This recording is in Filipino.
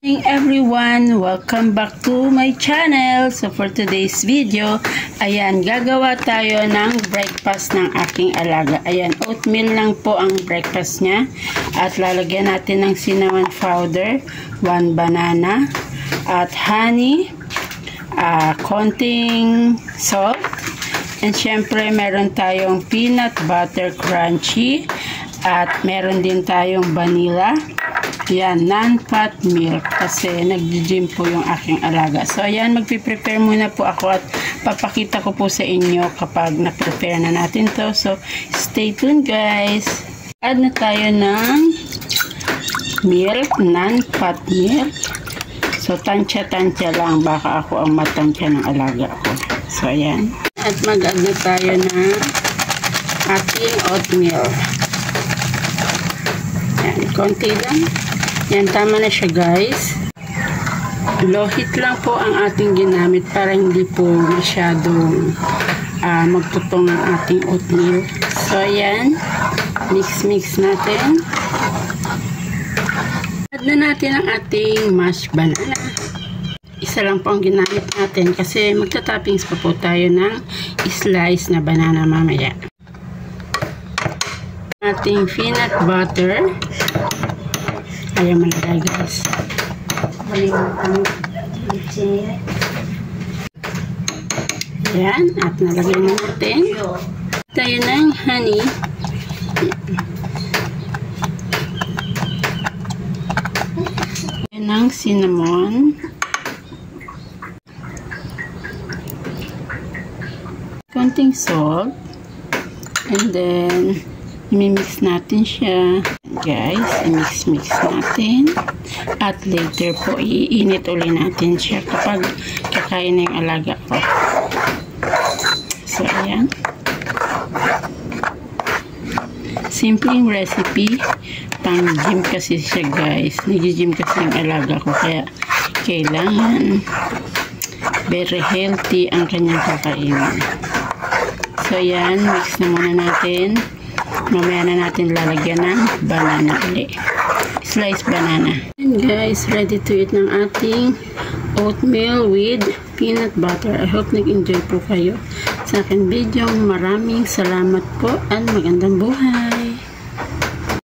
Hey everyone, welcome back to my channel. So for today's video, ayan, gagawa tayo ng breakfast ng aking alaga. Ayan, oatmeal lang po ang breakfast niya. At lalagyan natin ng cinnamon powder, 1 banana, at honey, konting salt, and syempre meron tayong peanut butter crunchy, at meron din tayong vanilla. Yan, non-fat milk kasi nag-gym po yung aking alaga. So, ayan, magpiprepare muna po ako at papakita ko po sa inyo kapag na-prepare na natin to. So, stay tuned guys. Add na tayo ng milk, non-fat milk. So, tansya-tansya lang. Baka ako ang matansya ng alaga ko. So, ayan. At mag-add na tayo ng ating oatmeal. Ayan, konti lang. Yan, tama na siya guys. Low heat lang po ang ating ginamit para hindi po masyadong magtutong ang ating oatmeal. So, ayan. Mix natin. Add na natin ang ating mashed banana. Isa lang po ang ginamit natin kasi magta-toppings pa po tayo ng slice na banana mamaya. Ating peanut butter. Ayaw malagay guys. Ayan. At nalagay na natin. Tayo ng honey. Ayan ang cinnamon. Konting salt. And then, i-mix natin siya. Guys, i-mix natin. At later po, iinit uli natin siya kapag kakain na yung alaga ko. So, ayan. Simpleng recipe. Pang-gym kasi siya guys. Nag-gym kasi yung alaga ko. Kaya, kailangan very healthy ang kanyang kakainin. So, ayan. Mix na muna natin. Mamaya na natin lalagyan ng banana ulit. Slice banana. And guys, ready to eat ng ating oatmeal with peanut butter. I hope nag-enjoy po kayo sa aking video. Maraming salamat po at magandang buhay.